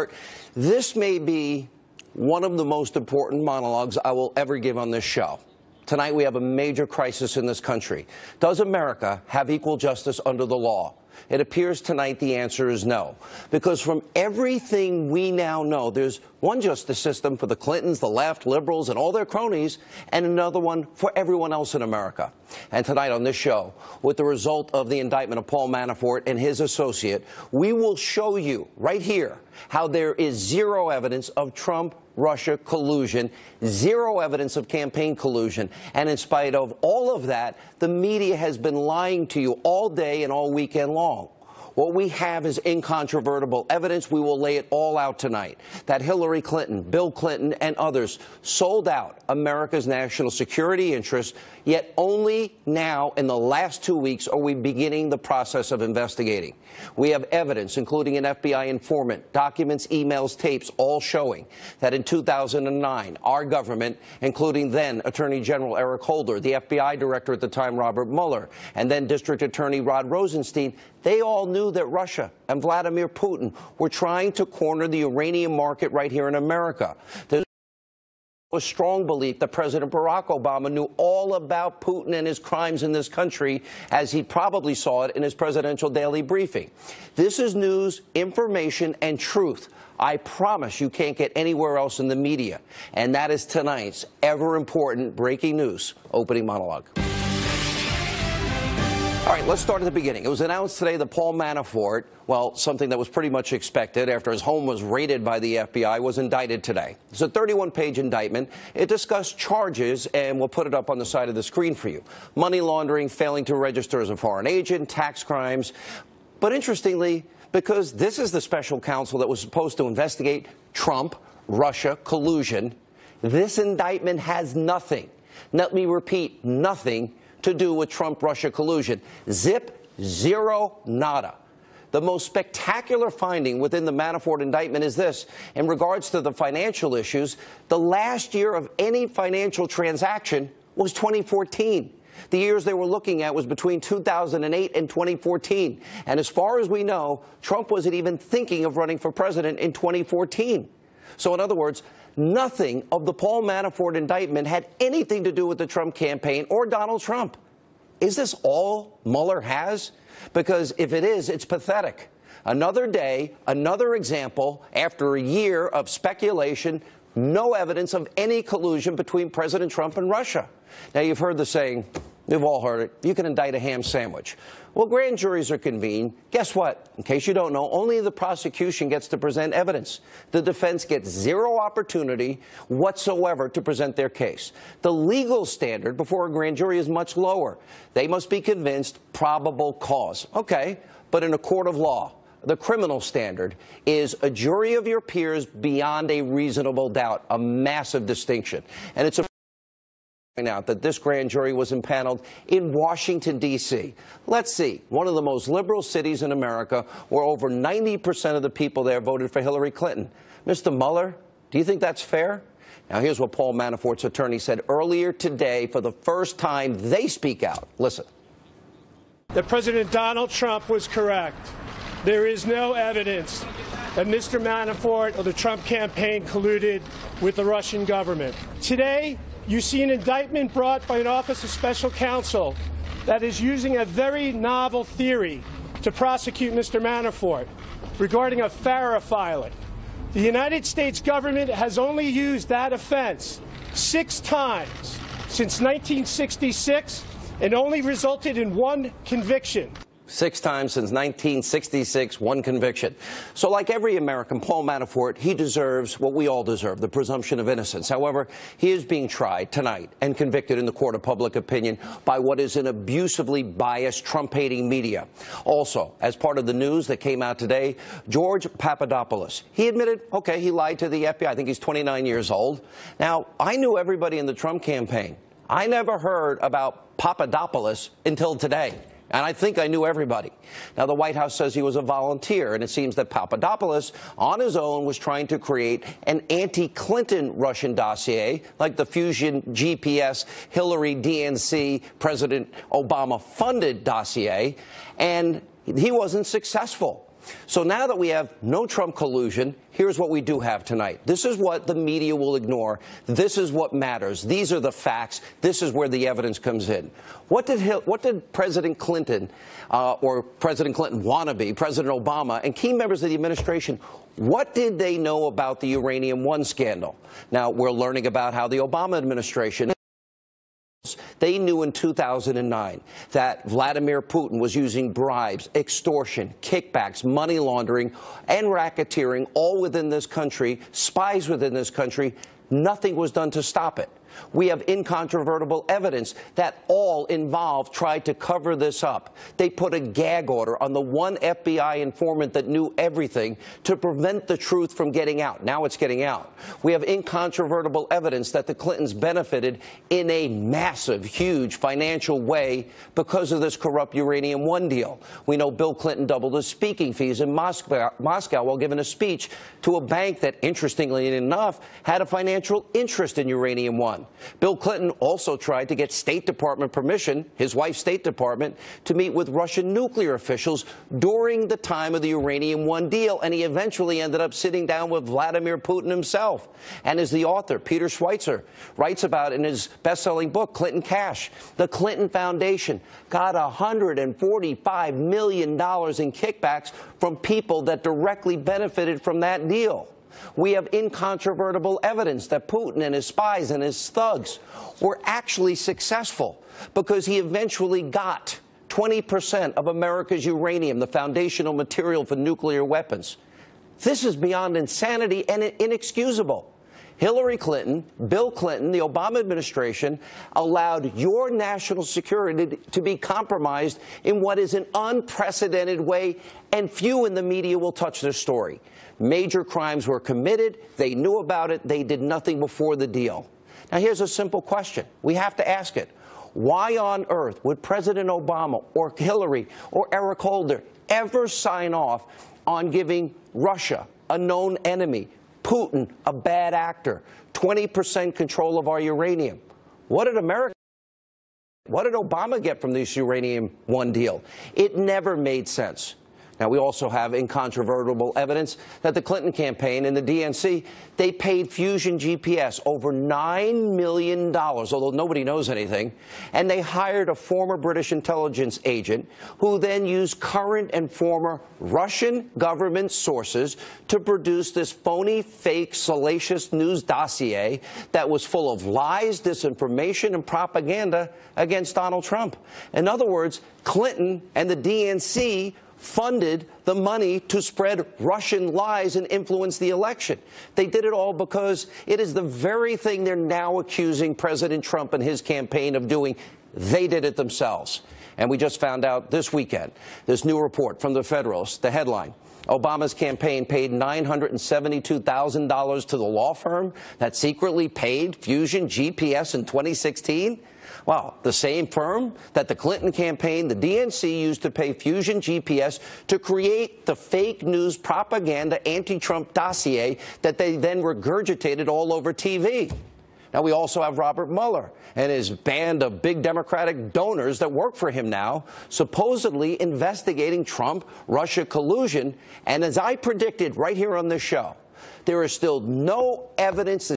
Manafort. This may be one of the most important monologues I will ever give on this show. Tonight we have a major crisis in this country. Does America have equal justice under the law? It appears tonight the answer is no, because from everything we now know, there's one justice system for the Clintons, the left, liberals, and all their cronies, and another one for everyone else in America. And tonight on this show, with the result of the indictment of Paul Manafort and his associate, we will show you right here how there is zero evidence of Trump-Russia collusion, zero evidence of campaign collusion. And in spite of all of that, the media has been lying to you all day and all weekend long. What we have is incontrovertible evidence. We will lay it all out tonight. That Hillary Clinton, Bill Clinton, and others sold out America's national security interests, yet only now in the last 2 weeks are we beginning the process of investigating. We have evidence, including an FBI informant, documents, emails, tapes, all showing that in 2009, our government, including then Attorney General Eric Holder, the FBI director at the time, Robert Mueller, and then District Attorney Rod Rosenstein, they all knew that Russia and Vladimir Putin were trying to corner the uranium market right here in America. There's a strong belief that President Barack Obama knew all about Putin and his crimes in this country, as he probably saw it in his presidential daily briefing. This is news, information, and truth I promise you can't get anywhere else in the media. And that is tonight's ever-important breaking news opening monologue. All right, let's start at the beginning. It was announced today that Paul Manafort, well, something that was pretty much expected after his home was raided by the FBI, was indicted today. It's a 31-page indictment. It discussed charges, and we'll put it up on the side of the screen for you. Money laundering, failing to register as a foreign agent, tax crimes. But interestingly, because this is the special counsel that was supposed to investigate Trump-Russia collusion, this indictment has nothing, let me repeat, nothing to do with Trump-Russia collusion. Zip, zero, nada. The most spectacular finding within the Manafort indictment is this. In regards to the financial issues, the last year of any financial transaction was 2014. The years they were looking at was between 2008 and 2014. And as far as we know, Trump wasn't even thinking of running for president in 2014. So in other words, nothing of the Paul Manafort indictment had anything to do with the Trump campaign or Donald Trump. Is this all Mueller has? Because if it is, it's pathetic. Another day, another example, after a year of speculation, no evidence of any collusion between President Trump and Russia. Now, you've heard the saying, we've all heard it, you can indict a ham sandwich. Well, grand juries are convened. Guess what? In case you don't know, only the prosecution gets to present evidence. The defense gets zero opportunity whatsoever to present their case. The legal standard before a grand jury is much lower. They must be convinced probable cause. Okay, but in a court of law, the criminal standard is a jury of your peers beyond a reasonable doubt, a massive distinction. And it's a out that this grand jury was impaneled in Washington, D.C. Let's see, one of the most liberal cities in America, where over 90% of the people there voted for Hillary Clinton. Mr. Mueller, do you think that's fair? Now, here's what Paul Manafort's attorney said earlier today. For the first time, they speak out. Listen. That President Donald Trump was correct. There is no evidence that Mr. Manafort or the Trump campaign colluded with the Russian government. Today, you see an indictment brought by an Office of Special Counsel that is using a very novel theory to prosecute Mr. Manafort regarding a FARA filing. The United States government has only used that offense 6 times since 1966 and only resulted in 1 conviction. 6 times since 1966, 1 conviction. So like every American, Paul Manafort, he deserves what we all deserve, the presumption of innocence. However, he is being tried tonight and convicted in the court of public opinion by what is an abusively biased, Trump-hating media. Also, as part of the news that came out today, George Papadopoulos, he admitted, okay, he lied to the FBI. I think he's 29 years old. Now, I knew everybody in the Trump campaign. I never heard about Papadopoulos until today. And I think I knew everybody. Now, the White House says he was a volunteer, and it seems that Papadopoulos, on his own, was trying to create an anti-Clinton Russian dossier, like the Fusion GPS, Hillary DNC, President Obama-funded dossier, and he wasn't successful. So now that we have no Trump collusion, here's what we do have tonight. This is what the media will ignore. This is what matters. These are the facts. This is where the evidence comes in. What did President Clinton or President Clinton wannabe, President Obama, and key members of the administration, what did they know about the Uranium One scandal? Now, we're learning about how the Obama administration, they knew in 2009 that Vladimir Putin was using bribes, extortion, kickbacks, money laundering, and racketeering all within this country, spies within this country. Nothing was done to stop it. We have incontrovertible evidence that all involved tried to cover this up. They put a gag order on the one FBI informant that knew everything to prevent the truth from getting out. Now it's getting out. We have incontrovertible evidence that the Clintons benefited in a massive, huge financial way because of this corrupt Uranium One deal. We know Bill Clinton doubled his speaking fees in Moscow while giving a speech to a bank that, interestingly enough, had a financial interest in Uranium One. Bill Clinton also tried to get State Department permission, his wife's State Department, to meet with Russian nuclear officials during the time of the Uranium One deal, and he eventually ended up sitting down with Vladimir Putin himself. And as the author, Peter Schweizer, writes about in his best-selling book, Clinton Cash, the Clinton Foundation got $145 million in kickbacks from people that directly benefited from that deal. We have incontrovertible evidence that Putin and his spies and his thugs were actually successful because he eventually got 20% of America's uranium, the foundational material for nuclear weapons. This is beyond insanity and inexcusable. Hillary Clinton, Bill Clinton, the Obama administration allowed your national security to be compromised in what is an unprecedented way, and few in the media will touch this story. Major crimes were committed. They knew about it. They did nothing before the deal. Now, here's a simple question. We have to ask it. Why on earth would President Obama or Hillary or Eric Holder ever sign off on giving Russia, a known enemy, Putin, a bad actor, 20% control of our uranium? What did Obama get from this Uranium One deal? It never made sense. Now, we also have incontrovertible evidence that the Clinton campaign and the DNC, they paid Fusion GPS over $9 million, although nobody knows anything, and they hired a former British intelligence agent who then used current and former Russian government sources to produce this phony, fake, salacious news dossier that was full of lies, disinformation, and propaganda against Donald Trump. In other words, Clinton and the DNC funded the money to spread Russian lies and influence the election. They did it all because it is the very thing they're now accusing President Trump and his campaign of doing. They did it themselves. And we just found out this weekend, this new report from the Federalist, the headline: Obama's campaign paid $972,000 to the law firm that secretly paid Fusion GPS in 2016. Well, the same firm that the Clinton campaign, the DNC, used to pay Fusion GPS to create the fake news propaganda anti-Trump dossier that they then regurgitated all over TV. Now, we also have Robert Mueller and his band of big Democratic donors that work for him now, supposedly investigating Trump-Russia collusion. And as I predicted right here on this show, there is still no evidence